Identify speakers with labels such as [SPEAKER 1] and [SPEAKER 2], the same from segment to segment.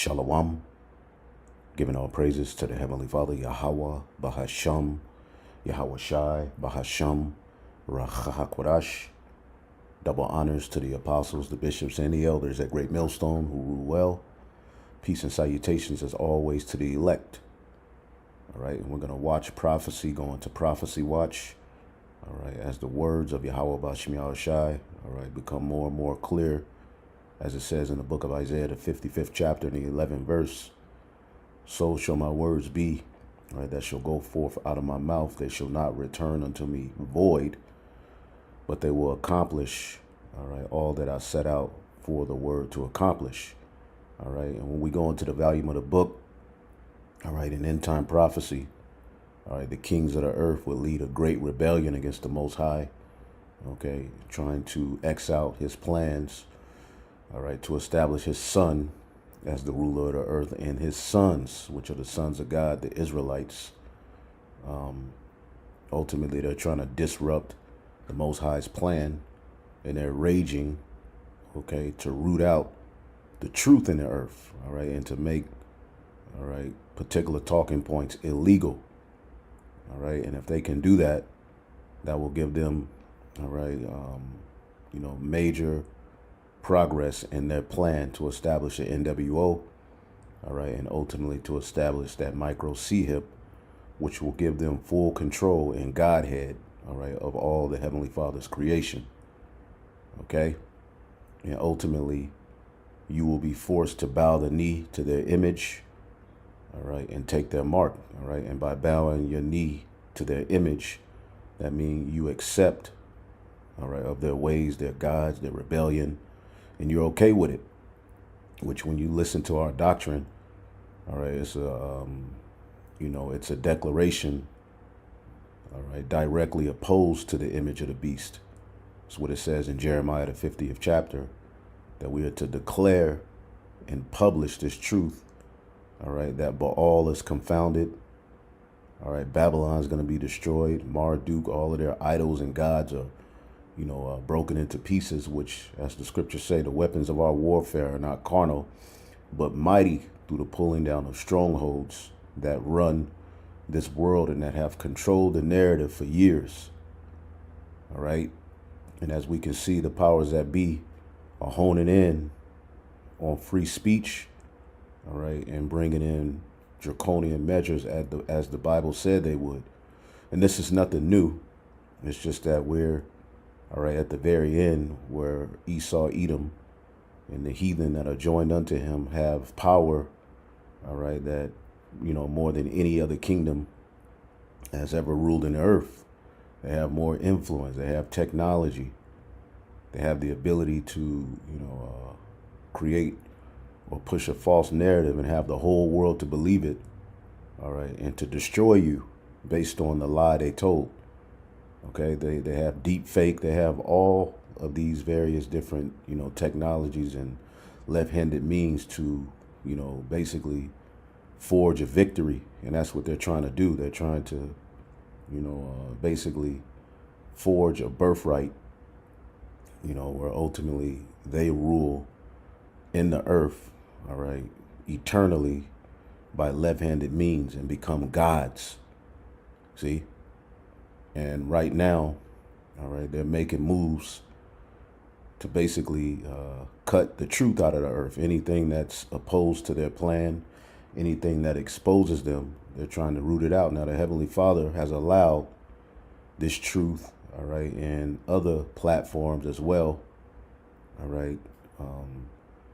[SPEAKER 1] Shalom, giving all praises to the Heavenly Father, Yahweh, Bahasham, Yahweh Shai, Bahasham, Rachahakwadash. Double honors to the apostles, the bishops, and the elders at Great Millstone who rule well. Peace and salutations as always to the elect. All right, and we're going to watch prophecy, go into prophecy watch. All right, as the words of Yahweh Bashim Yahweh Shai, all right, become more and more clear, as it says in the book of Isaiah, the 55th chapter, and the 11th verse. So shall my words be, all right, that shall go forth out of my mouth. They shall not return unto me void, but they will accomplish, all right, all that I set out for the word to accomplish. All right, and when we go into the volume of the book, all right, in end time prophecy, all right, the kings of the earth will lead a great rebellion against the Most High, okay, trying to X out his plans, all right, to establish his son as the ruler of the earth, and his sons, which are the sons of God, the Israelites. Ultimately, they're trying to disrupt the Most High's plan, and they're raging, okay, to root out the truth in the earth, all right, and to make, all right, particular talking points illegal, all right, and if they can do that, that will give them, all right, major progress in their plan to establish an NWO, all right, and ultimately to establish that micro CHIP, which will give them full control in Godhead, all right, of all the Heavenly Father's creation, okay, and ultimately you will be forced to bow the knee to their image, all right, and take their mark, all right, and by bowing your knee to their image, that means you accept, all right, of their ways, their gods, their rebellion, and you're okay with it, which when you listen to our doctrine, all right, it's a, it's a declaration, all right, directly opposed to the image of the beast. That's what it says in Jeremiah, the 50th chapter, that we are to declare and publish this truth, all right, that Baal is confounded, all right, Babylon is going to be destroyed, Marduk, all of their idols and gods are, broken into pieces, which, as the scriptures say, the weapons of our warfare are not carnal, but mighty through the pulling down of strongholds that run this world and that have controlled the narrative for years. All right. And as we can see, the powers that be are honing in on free speech. All right. And bringing in draconian measures as the Bible said they would. And this is nothing new. It's just that we're, all right, at the very end, where Esau, Edom, and the heathen that are joined unto him have power, all right, that, more than any other kingdom has ever ruled in the earth. They have more influence. They have technology. They have the ability to, create or push a false narrative and have the whole world to believe it, all right, and to destroy you based on the lie they told. Okay, they have deep fake, they have all of these various different, technologies and left-handed means to, basically forge a victory. And that's what they're trying to do. They're trying to, basically forge a birthright, where ultimately they rule in the earth, all right, eternally by left-handed means and become gods. See? And right now, all right, they're making moves to basically cut the truth out of the earth. Anything that's opposed to their plan, anything that exposes them, they're trying to root it out. Now, the Heavenly Father has allowed this truth, all right, and other platforms as well, all right,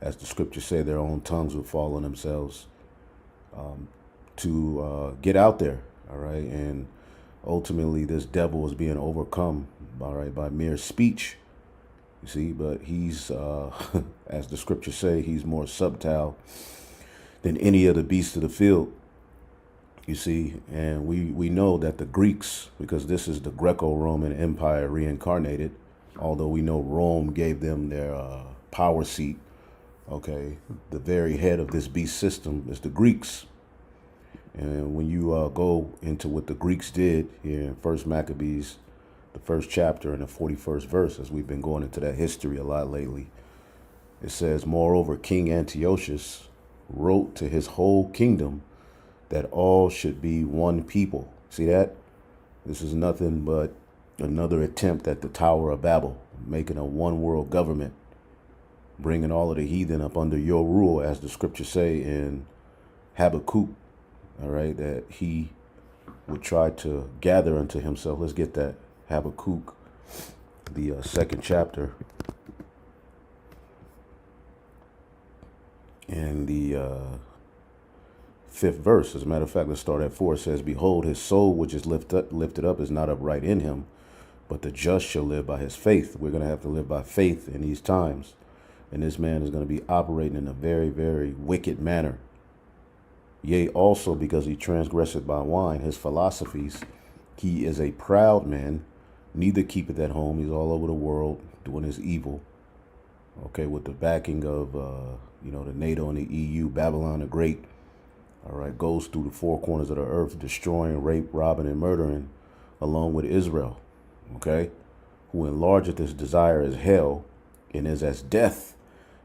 [SPEAKER 1] as the scriptures say, their own tongues will fall on themselves, to get out there, all right, and ultimately, this devil is being overcome, all right, by mere speech, you see, but he's, as the scriptures say, he's more subtle than any of the beasts of the field, you see, and we know that the Greeks, because this is the Greco-Roman Empire reincarnated, although we know Rome gave them their power seat, okay, the very head of this beast system is the Greeks. And when you go into what the Greeks did here in First Maccabees, the first chapter and the 41st verse, as we've been going into that history a lot lately, it says, moreover, King Antiochus, wrote to his whole kingdom that all should be one people. See that? This is nothing but another attempt at the Tower of Babel, making a one world government, bringing all of the heathen up under your rule, as the scriptures say in Habakkuk, all right, that he would try to gather unto himself. Let's get that. Habakkuk, the second chapter, and the fifth verse. As a matter of fact, let's start at 4. It says, behold, his soul which is lifted up is not upright in him, but the just shall live by his faith. We're going to have to live by faith in these times. And this man is going to be operating in a very, very wicked manner. Yea, also because he transgresseth by wine, his philosophies, he is a proud man, neither keepeth at home. He's all over the world doing his evil. Okay, with the backing of, the NATO and the EU, Babylon the Great, all right, goes through the four corners of the earth, destroying, rape, robbing, and murdering, along with Israel, okay, who enlargeth his desire as hell, and is as death,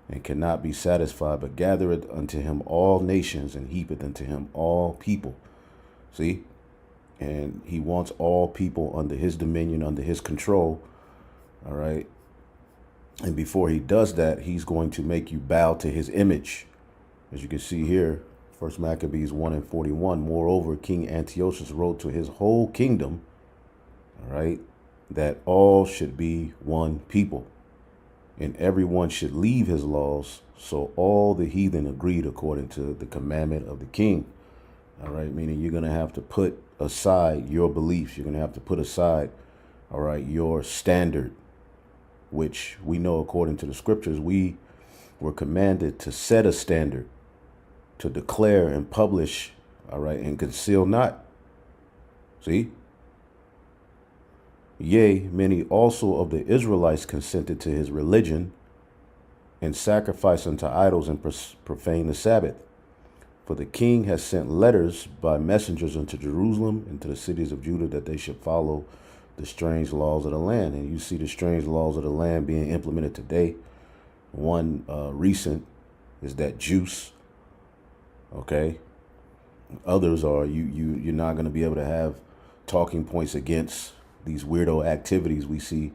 [SPEAKER 1] and cannot be satisfied, but gathereth unto him all nations, and heapeth unto him all people. See? And he wants all people under his dominion, under his control, all right? And before he does that, he's going to make you bow to his image. As you can see here, 1 Maccabees 1:41, moreover, King Antiochus wrote to his whole kingdom, all right, that all should be one people, and everyone should leave his laws. So all the heathen agreed according to the commandment of the king. All right, meaning you're going to have to put aside your beliefs. You're going to have to put aside, all right, your standard, which we know according to the scriptures, we were commanded to set a standard, to declare and publish, all right, and conceal not. See? Yea, many also of the Israelites consented to his religion, and sacrificed unto idols, and profaned the Sabbath. For the king has sent letters by messengers unto Jerusalem and to the cities of Judah, that they should follow the strange laws of the land. And you see the strange laws of the land being implemented today. One recent is that juice. Okay. Others are you're not going to be able to have talking points against these weirdo activities we see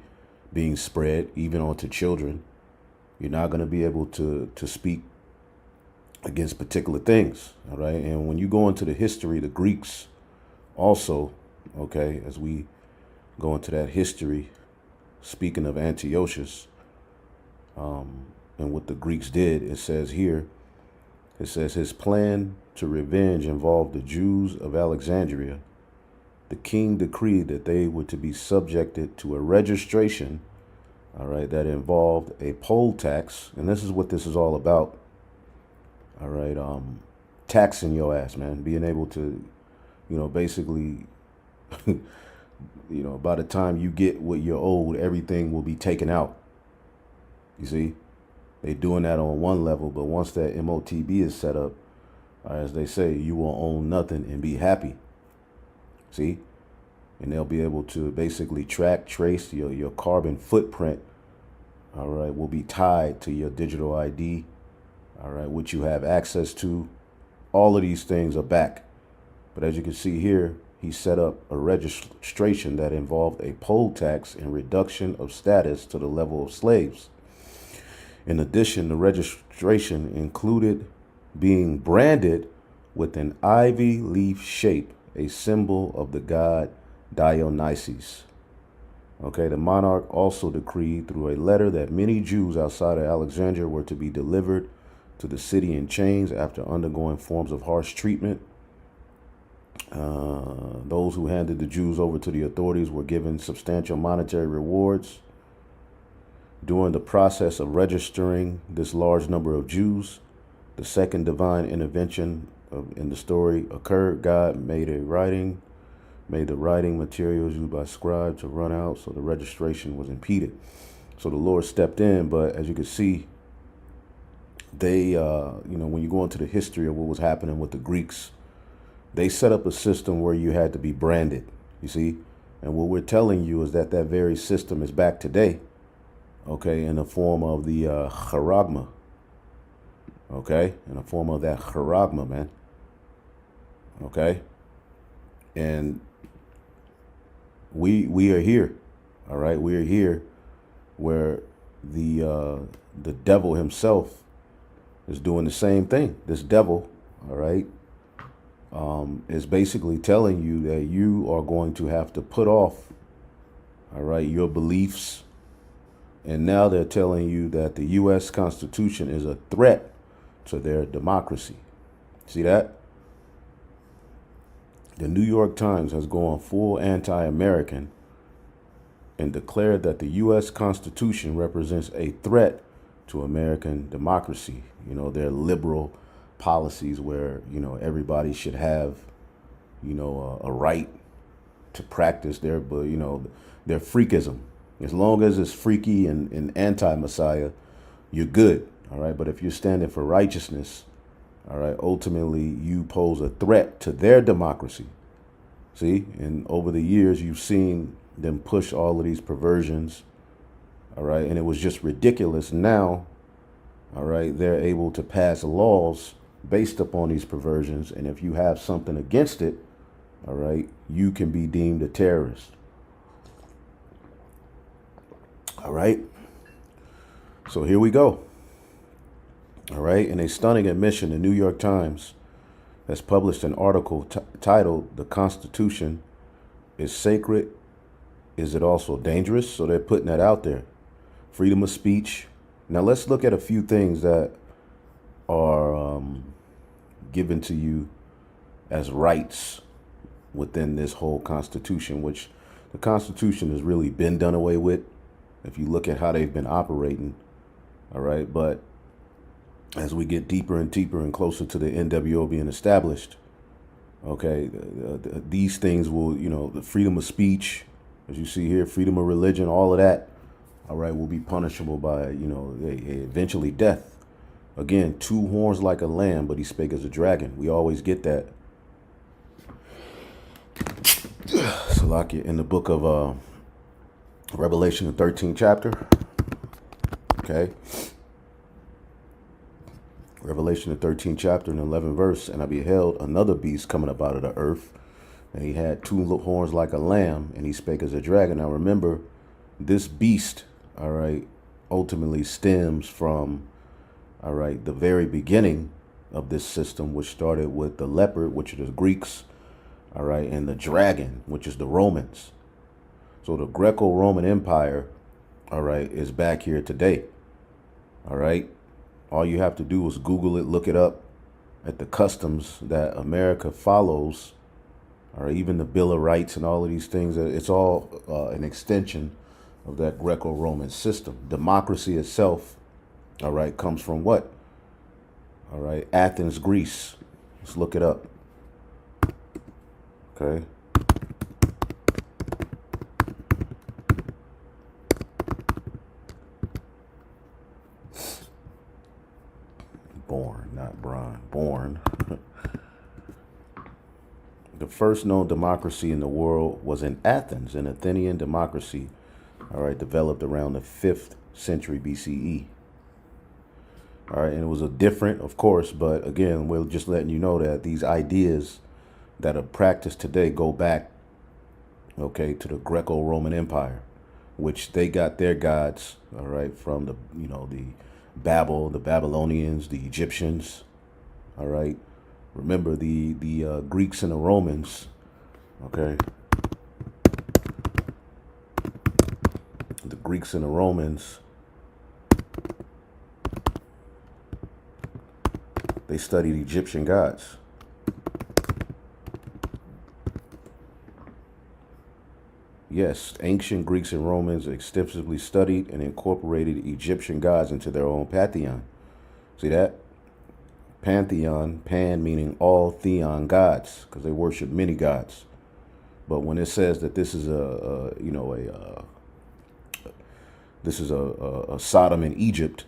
[SPEAKER 1] being spread, even onto children. You're not going to be able to speak against particular things. All right. And when you go into the history, the Greeks also, okay, as we go into that history, speaking of Antiochus, and what the Greeks did, it says here, it says his plan to revenge involved the Jews of Alexandria. The king decreed that they were to be subjected to a registration, all right, that involved a poll tax. And this is what this is all about. All right. Taxing your ass, man, being able to, basically, by the time you get what you're owed, everything will be taken out. You see, they're doing that on one level, but once that MOTB is set up, as they say, you will own nothing and be happy. See, and they'll be able to basically track, trace your carbon footprint. All right, will be tied to your digital ID. All right, which you have access to. All of these things are back. But as you can see here, he set up a registration that involved a poll tax and reduction of status to the level of slaves. In addition, the registration included being branded with an ivy leaf shape, a symbol of the god Dionysus. Okay, the monarch also decreed through a letter that many Jews outside of Alexandria were to be delivered to the city in chains after undergoing forms of harsh treatment. Those who handed the Jews over to the authorities were given substantial monetary rewards. During the process of registering this large number of Jews, the second divine intervention in the story occurred. God made the writing materials used by scribes to run out, so the registration was impeded. So the Lord stepped in, but as you can see, they, when you go into the history of what was happening with the Greeks, they set up a system where you had to be branded, you see? And what we're telling you is that that very system is back today, okay, in the form of the charagma, okay, in the form of that charagma, man, okay, and we are here, all right, we are here where the devil himself is doing the same thing. This devil, all right, is basically telling you that you are going to have to put off, all right, your beliefs. And now they're telling you that the U.S. Constitution is a threat to their democracy. See that? The New York Times has gone full anti-American and declared that the U.S. Constitution represents a threat to American democracy. You know, their liberal policies where, you know, everybody should have, you know, a right to practice their, you know, their freakism. As long as it's freaky and anti-Messiah, you're good, all right? But if you're standing for righteousness, all right, ultimately you pose a threat to their democracy. See? And over the years, you've seen them push all of these perversions, all right? And it was just ridiculous. Now, all right, they're able to pass laws based upon these perversions. And if you have something against it, all right, you can be deemed a terrorist. All right. So here we go. All right. In a stunning admission, the New York Times has published an article titled "The Constitution is Sacred. Is it also dangerous?" So they're putting that out there. Freedom of speech. Now let's look at a few things that are given to you as rights within this whole Constitution, which the Constitution has really been done away with. If you look at how they've been operating, all right, but as we get deeper and deeper and closer to the NWO being established, okay, these things will, you know, the freedom of speech, as you see here, freedom of religion, all of that, all right, will be punishable by, you know, eventually death. Again, 2 horns like a lamb, but he spake as a dragon. We always get that. Salakia, in the book of Revelation, the 13th chapter. Okay. Revelation, the 13th chapter and 11th verse. And I beheld another beast coming up out of the earth. And he had 2 horns like a lamb, and he spake as a dragon. Now remember, this beast, all right, ultimately stems from, all right, the very beginning of this system, which started with the leopard, which are the Greeks, all right, and the dragon, which is the Romans. So the Greco-Roman Empire, all right, is back here today. All right. All you have to do is Google it, look it up at the customs that America follows, or even the Bill of Rights and all of these things. It's all an extension of that Greco-Roman system. Democracy itself, all right, comes from what? All right, Athens, Greece. Let's look it up. Okay. Born, not Brian. Born. The first known democracy in the world was in Athens, an Athenian democracy, all right, developed around the 5th century BCE. All right, and it was a different, of course, but again, we're just letting you know that these ideas that are practiced today go back, okay, to the Greco-Roman Empire, which they got their gods, all right, from the, you know, the Babylonians, the Egyptians, all right. Remember the Greeks and the Romans, okay. The Greeks and the Romans, they studied Egyptian gods. Yes, ancient Greeks and Romans extensively studied and incorporated Egyptian gods into their own pantheon. See that? Pantheon, pan meaning all theon gods, because they worship many gods. But when it says that this is a Sodom in Egypt,